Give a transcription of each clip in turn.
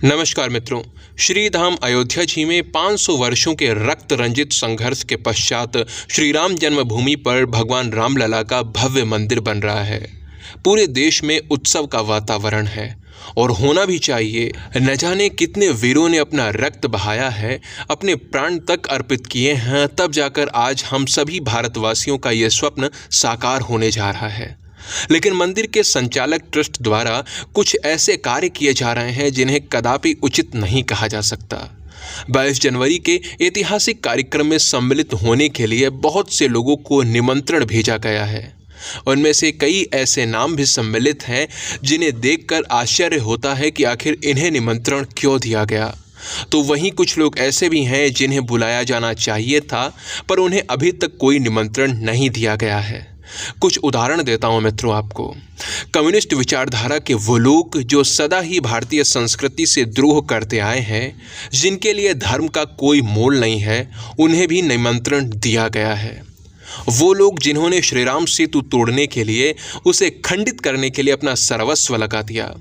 नमस्कार मित्रों। श्री धाम अयोध्या जी में 500 वर्षों के रक्त रंजित संघर्ष के पश्चात श्री राम जन्मभूमि पर भगवान रामलला का भव्य मंदिर बन रहा है। पूरे देश में उत्सव का वातावरण है और होना भी चाहिए। न जाने कितने वीरों ने अपना रक्त बहाया है, अपने प्राण तक अर्पित किए हैं, तब जाकर आज हम सभी भारतवासियों का ये स्वप्न साकार होने जा रहा है। लेकिन मंदिर के संचालक ट्रस्ट द्वारा कुछ ऐसे कार्य किए जा रहे हैं जिन्हें कदापि उचित नहीं कहा जा सकता। 22 जनवरी के ऐतिहासिक कार्यक्रम में सम्मिलित होने के लिए बहुत से लोगों को निमंत्रण भेजा गया है। उनमें से कई ऐसे नाम भी सम्मिलित हैं जिन्हें देखकर आश्चर्य होता है कि आखिर इन्हें निमंत्रण क्यों दिया गया। तो वहीं कुछ लोग ऐसे भी हैं जिन्हें बुलाया जाना चाहिए था, पर उन्हें अभी तक कोई निमंत्रण नहीं दिया गया है। कुछ उदाहरण देता हूं मित्रों आपको। कम्युनिस्ट विचारधारा के वो लोग जो सदा ही भारतीय संस्कृति से द्रोह करते आए हैं, जिनके लिए धर्म का कोई मोल नहीं है, उन्हें भी निमंत्रण दिया गया है। वो लोग जिन्होंने श्री राम सेतु तोड़ने के लिए, उसे खंडित करने के लिए अपना सर्वस्व लगा दिया,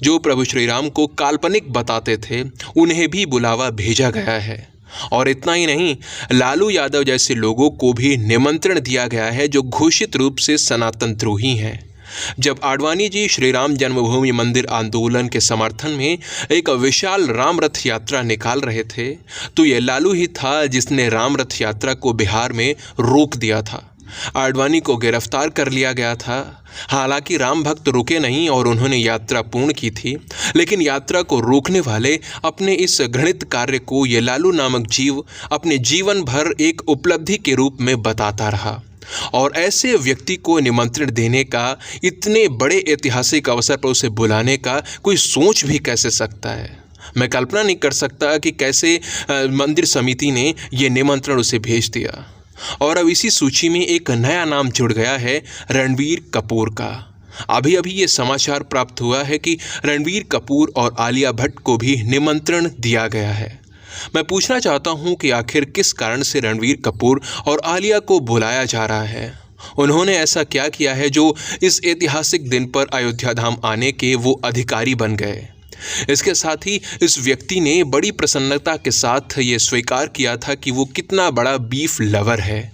जो प्रभु श्री राम को काल्पनिक बताते थे, उन्हें भी बुलावा भेजा गया है। और इतना ही नहीं, लालू यादव जैसे लोगों को भी निमंत्रण दिया गया है जो घोषित रूप से सनातन द्रोही हैं। जब आडवाणी जी श्री राम जन्मभूमि मंदिर आंदोलन के समर्थन में एक विशाल राम रथ यात्रा निकाल रहे थे, तो ये लालू ही था जिसने राम रथ यात्रा को बिहार में रोक दिया था। आडवाणी को गिरफ्तार कर लिया गया था। हालांकि राम भक्त रुके नहीं और उन्होंने यात्रा पूर्ण की थी, लेकिन यात्रा को रोकने वाले अपने इस घृणित कार्य को ये लालू नामक जीव अपने जीवन भर एक उपलब्धि के रूप में बताता रहा। और ऐसे व्यक्ति को निमंत्रण देने का, इतने बड़े ऐतिहासिक अवसर पर उसे बुलाने का कोई सोच भी कैसे सकता है। मैं कल्पना नहीं कर सकता कि कैसे मंदिर समिति ने ये निमंत्रण उसे भेज दिया। और अब इसी सूची में एक नया नाम जुड़ गया है, रणबीर कपूर का। अभी अभी ये समाचार प्राप्त हुआ है कि रणबीर कपूर और आलिया भट्ट को भी निमंत्रण दिया गया है। मैं पूछना चाहता हूँ कि आखिर किस कारण से रणबीर कपूर और आलिया को बुलाया जा रहा है। उन्होंने ऐसा क्या किया है जो इस ऐतिहासिक दिन पर अयोध्या धाम आने के वो अधिकारी बन गए। इसके साथ ही इस व्यक्ति ने बड़ी प्रसन्नता के साथ ये स्वीकार किया था कि वो कितना बड़ा बीफ लवर है।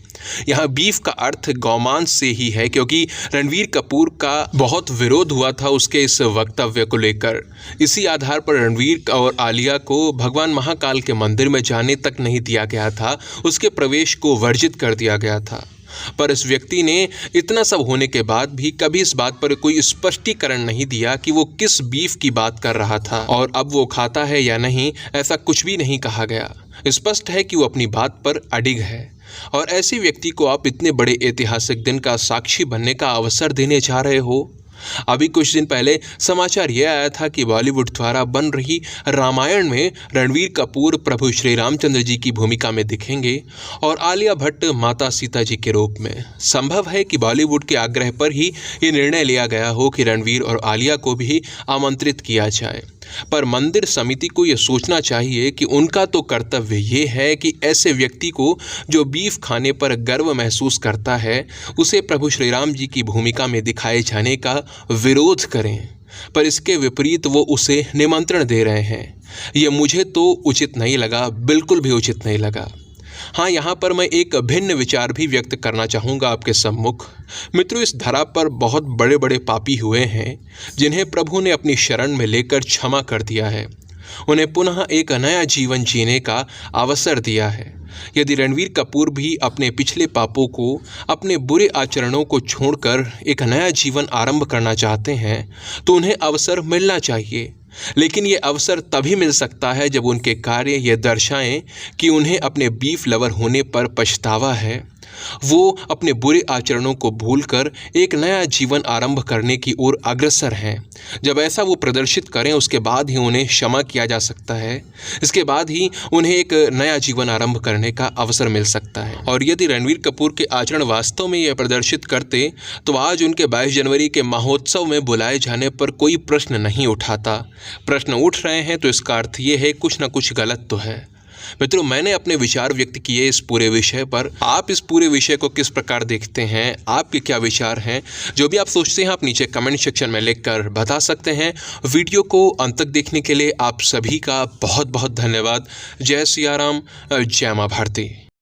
यहाँ बीफ का अर्थ गौमांस से ही है, क्योंकि रणबीर कपूर का बहुत विरोध हुआ था उसके इस वक्तव्य को लेकर। इसी आधार पर रणबीर और आलिया को भगवान महाकाल के मंदिर में जाने तक नहीं दिया गया था, उसके प्रवेश को वर्जित कर दिया गया था। पर इस व्यक्ति ने इतना सब होने के बाद भी कभी इस बात पर कोई स्पष्टीकरण नहीं दिया कि वो किस बीफ की बात कर रहा था और अब वो खाता है या नहीं, ऐसा कुछ भी नहीं कहा गया। स्पष्ट है कि वो अपनी बात पर अडिग है। और ऐसे व्यक्ति को आप इतने बड़े ऐतिहासिक दिन का साक्षी बनने का अवसर देने जा रहे हो। अभी कुछ दिन पहले समाचार यह आया था कि बॉलीवुड द्वारा बन रही रामायण में रणबीर कपूर प्रभु श्री रामचंद्र जी की भूमिका में दिखेंगे और आलिया भट्ट माता सीता जी के रूप में। संभव है कि बॉलीवुड के आग्रह पर ही ये निर्णय लिया गया हो कि रणबीर और आलिया को भी आमंत्रित किया जाए। पर मंदिर समिति को ये सोचना चाहिए कि उनका तो कर्तव्य ये है कि ऐसे व्यक्ति को जो बीफ खाने पर गर्व महसूस करता है, उसे प्रभु श्री राम जी की भूमिका में दिखाए जाने का विरोध करें। पर इसके विपरीत वो उसे निमंत्रण दे रहे हैं। ये मुझे तो उचित नहीं लगा, बिल्कुल भी उचित नहीं लगा। हाँ, यहाँ पर मैं एक भिन्न विचार भी व्यक्त करना चाहूँगा आपके सम्मुख। मित्रों, इस धरा पर बहुत बड़े बड़े पापी हुए हैं जिन्हें प्रभु ने अपनी शरण में लेकर क्षमा कर दिया है, उन्हें पुनः एक नया जीवन जीने का अवसर दिया है। यदि रणबीर कपूर भी अपने पिछले पापों को, अपने बुरे आचरणों को छोड़कर एक नया जीवन आरंभ करना चाहते हैं, तो उन्हें अवसर मिलना चाहिए। लेकिन ये अवसर तभी मिल सकता है जब उनके कार्य ये दर्शाएं कि उन्हें अपने बीफ लवर होने पर पछतावा है। वो अपने बुरे आचरणों को भूलकर एक नया जीवन आरंभ करने की ओर अग्रसर हैं। जब ऐसा वो प्रदर्शित करें, उसके बाद ही उन्हें क्षमा किया जा सकता है। इसके बाद ही उन्हें एक नया जीवन आरंभ करने का अवसर मिल सकता है। और यदि रणबीर कपूर के आचरण वास्तव में यह प्रदर्शित करते, तो आज उनके 22 जनवरी के महोत्सव में बुलाए जाने पर कोई प्रश्न नहीं उठाता। प्रश्न उठ रहे हैं तो इसका अर्थ ये है कुछ न कुछ गलत तो है। मित्रों, मैंने अपने विचार व्यक्त किए इस पूरे विषय पर। आप इस पूरे विषय को किस प्रकार देखते हैं, आपके क्या विचार हैं, जो भी आप सोचते हैं आप नीचे कमेंट सेक्शन में लिखकर बता सकते हैं। वीडियो को अंत तक देखने के लिए आप सभी का बहुत बहुत धन्यवाद। जय सिया राम, जय मां भारती।